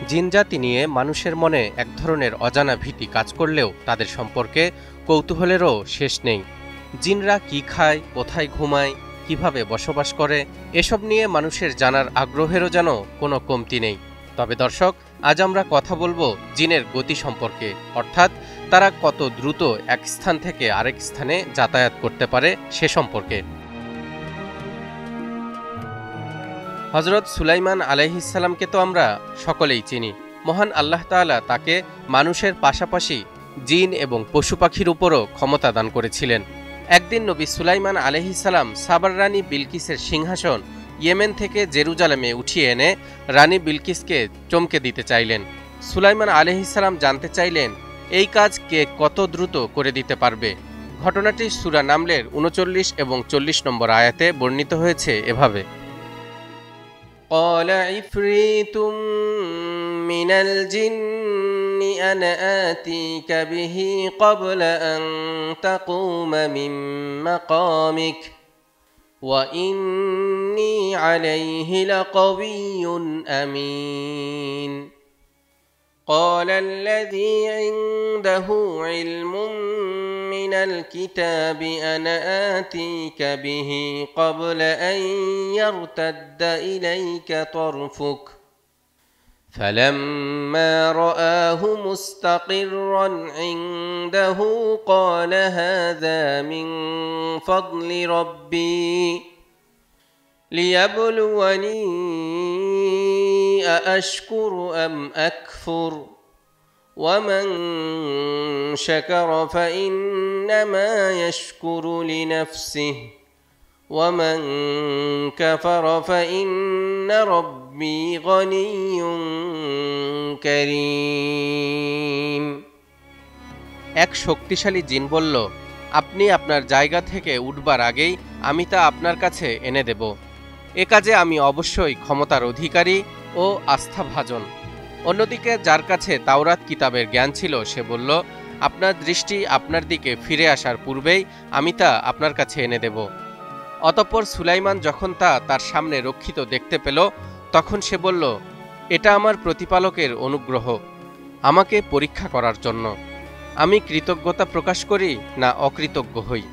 জিনজাতি নিয়ে মানুষের মনে এক ধরনের অজানা ভীতি কাজ করলেও তাদের সম্পর্কে কৌতূহলেরও শেষ নেই। জিনরা কি খায়, কোথায় ঘুমায়, কিভাবে বসবাস করে, এসব নিয়ে মানুষের জানার আগ্রহেরও যেন কোনো কমতি নেই। তবে দর্শক, আজ আমরা কথা বলবো জিনের গতি সম্পর্কে, অর্থাৎ তারা কত দ্রুত এক স্থান থেকে আরেক স্থানে যাতায়াত করতে পারে সে সম্পর্কে। হযরত সুলাইমান আলাইহিসসালামকে তো আমরা সকলেই চিনি। মহান আল্লাহ তাআলা তাকে মানুষের পাশাপাশি জিন এবং পশু পাখির উপরও ক্ষমতা দান করেছিলেন। একদিন নবী সুলাইমান আলাইহিসসালাম সাবার রানী বিলকিসের সিংহাসন ইয়েমেন থেকে জেরুজালেমে উঠিয়ে এনে রানী বিলকিসকে চমকে দিতে চাইলেন। সুলাইমান আলাইহিসসালাম জানতে চাইলেন এই কাজ কে কত দ্রুত করে দিতে পারবে। ঘটনাটি সূরা নামলের ৩৯ এবং ৪০ নম্বর আয়াতে বর্ণিত হয়েছে এভাবে: قال عفريت من الجن أنا آتيك به قبل أن تقوم من مقامك وإني عليه لقوي أمين قال الذي عنده علم من الكتاب أنا آتيك به قبل أن يرتد إليك طرفك فلما رآه مستقرا عنده قال هذا من فضل ربي ليبلوني أأشكر أم أكفر ومن شكر فإنما يشكر لنفسه ومن كفر فإن ربي غني كريم। এক শক্তিশালী জিন বলল, আপনি আপনার জায়গা থেকে উঠবার আগেই আমি তা আপনার কাছে এনে দেব। এ কাজে আমি অবশ্যই ক্ষমতার অধিকারী ও আস্থাভাজন। অন্যদিকে যার কাছে তাওরাত কিতাবের জ্ঞান ছিল সে বলল, আপনার দৃষ্টি আপনার দিকে ফিরে আসার পূর্বেই আমি তা আপনার কাছে এনে দেব। অতঃপর সুলাইমান যখন তা তার সামনে রক্ষিত দেখতে পেল তখন সে বলল, এটা আমার প্রতিপালকের অনুগ্রহ, আমাকে পরীক্ষা করার জন্য। আমি কৃতজ্ঞতা প্রকাশ করি না অকৃতজ্ঞ হই।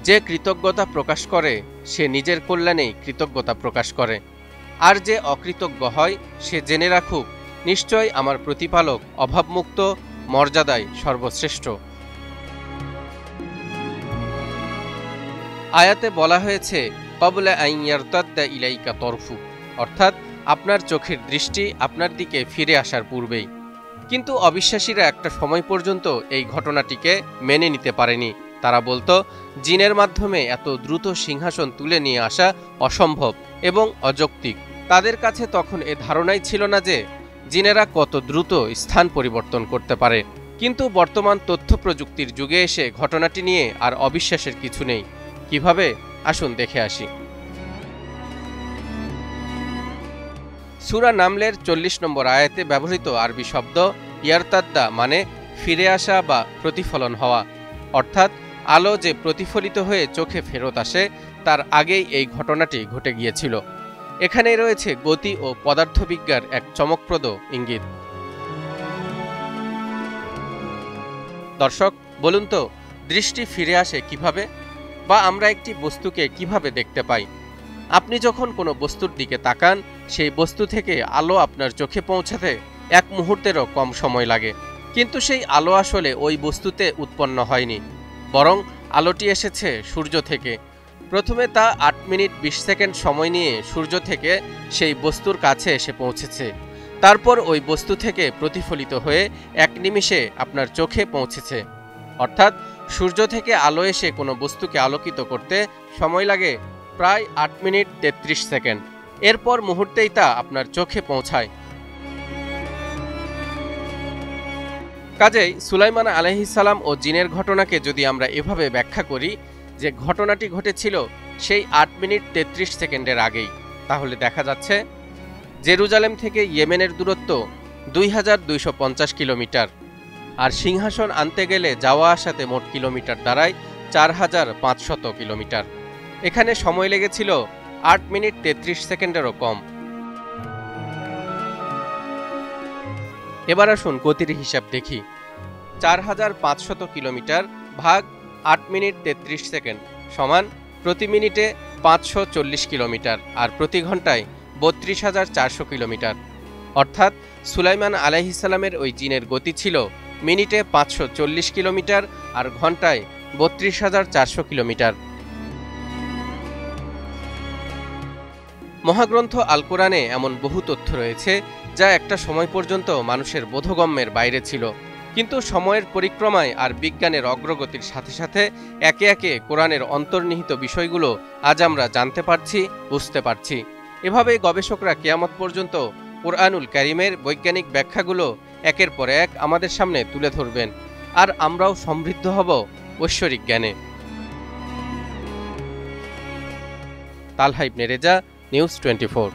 যে কৃতজ্ঞতা প্রকাশ করে সে নিজের কল্যাণেই কৃতজ্ঞতা প্রকাশ করে, আর যে অকৃতজ্ঞ হয় সে জেনে রাখুক নিশ্চয় আমার প্রতিপালক অভাবমুক্ত, মর্যাদায় সর্বশ্রেষ্ঠ। আয়াতে বলা হয়েছে ক্বাবলা আন ইয়ারতাদ্দা ইলাইকা তরফুক, অর্থাৎ আপনার চোখের দৃষ্টি আপনার দিকে ফিরে আসার পূর্বেই। কিন্তু অবিশ্বাসীরা একটা সময় পর্যন্ত এই ঘটনাটিকে মেনে নিতে পারেনি। তারা বলতো জিনের মাধ্যমে এত দ্রুত সিংহাসন তুলে নিয়ে আসা অসম্ভব এবং অযৌক্তিক। তাদের কাছে তখন এ ধারণাই ছিল না যে জিনেরা কত দ্রুত স্থান পরিবর্তন করতে পারে। কিন্তু বর্তমান তথ্য প্রযুক্তির যুগে এসে ঘটনাটি নিয়ে আর অবিশ্বাসের কিছু নেই। কিভাবে, আসুন দেখে আসি। সূরা নামলের ৪০ নম্বর আয়াতে ব্যবহৃত আরবি শব্দ ইয়ারতাদ্দা মানে ফিরে আসা বা প্রতিফলন হওয়া, অর্থাৎ আলো যে প্রতিফলিত হয়ে চোখে ফেরত আসে তার আগেই এই ঘটনাটি ঘটে গিয়েছিল। এখানে রয়েছে গতি ও পদার্থবিজ্ঞার এক চমকপ্রদ ইঙ্গিত। দর্শক, বলুন তো, দৃষ্টি ফিরে আসে কিভাবে, বা আমরা একটি বস্তুকে কিভাবে দেখতে পাই? আপনি যখন কোনো বস্তুর দিকে তাকান সেই বস্তু থেকে আলো আপনার চোখে পৌঁছাতে এক মুহূর্তেরও কম সময় লাগে। কিন্তু সেই আলো আসলে ওই বস্তুতে উৎপন্ন হয়নি, বরং আলোটি এসেছে সূর্য থেকে। প্রথমে তা ৮ মিনিট ২০ সেকেন্ড সময় নিয়ে সূর্য থেকে সেই বস্তুর কাছে এসে পৌঁছেছে। তারপর ওই বস্তু থেকে প্রতিফলিত হয়ে ১ নিমিষে আপনার চোখে পৌঁছেছে। অর্থাৎ সূর্য থেকে আলো এসে কোনো বস্তুকে আলোকিত করতে সময় লাগে প্রায় ৮ মিনিট ৩৩ সেকেন্ড। এরপর মুহূর্তেই তা আপনার চোখে পৌঁছায়। কাজেই সুলাইমান আলাইহিসসালাম ও জিনের ঘটনাকে যদি আমরা এভাবে ব্যাখ্যা করি যে ঘটনাটি ঘটেছিল সেই ৮ মিনিট ৩৩ সেকেন্ডের আগেই, তাহলে দেখা যাচ্ছে জেরুজালেম থেকে ইয়েমেনের দূরত্ব ২,২৫০ কিলোমিটার, আর সিংহাসন আনতে গেলে যাওয়া আসাতে মোট কিলোমিটার দাঁড়ায় ৪,৫০০ কিলোমিটার। এখানে সময় লেগেছিল ৮ মিনিট ৩৩ সেকেন্ডেরও কম। এবার আসুন গতির হিসাব দেখি। 4500 কিলোমিটার ভাগ 8 মিনিট 33 সেকেন্ড সমান প্রতি মিনিটে 540 কিলোমিটার আর প্রতি ঘন্টায় 32,400 কিলোমিটার। অর্থাৎ সুলাইমান আলাইহিসসালামের ওই জিনের গতি ছিল মিনিটে 540 কিলোমিটার আর ঘন্টায় 32,400 কিলোমিটার। মহাগ্রন্থ আল কোরআনে এমন বহু তথ্য রয়েছে যা একটা সময় পর্যন্ত মানুষের বোধগম্যের বাইরে ছিল, কিন্তু সময়ের পরিক্রমায় আর বিজ্ঞানের অগ্রগতির সাথে সাথে একে একে কোরআনের অন্তর্নিহিত বিষয়গুলো আজ আমরা জানতে পারছি, বুঝতে পারছি। এভাবেই গবেষকরা কিয়ামত পর্যন্ত কোরআনুল কারীমের বৈজ্ঞানিক ব্যাখ্যাগুলো একের পর এক আমাদের সামনে তুলে ধরবেন, আর আমরাও সমৃদ্ধ হব ঐশ্বরিক জ্ঞানে। তালহা ইবনে রেজা, নিউজ 24।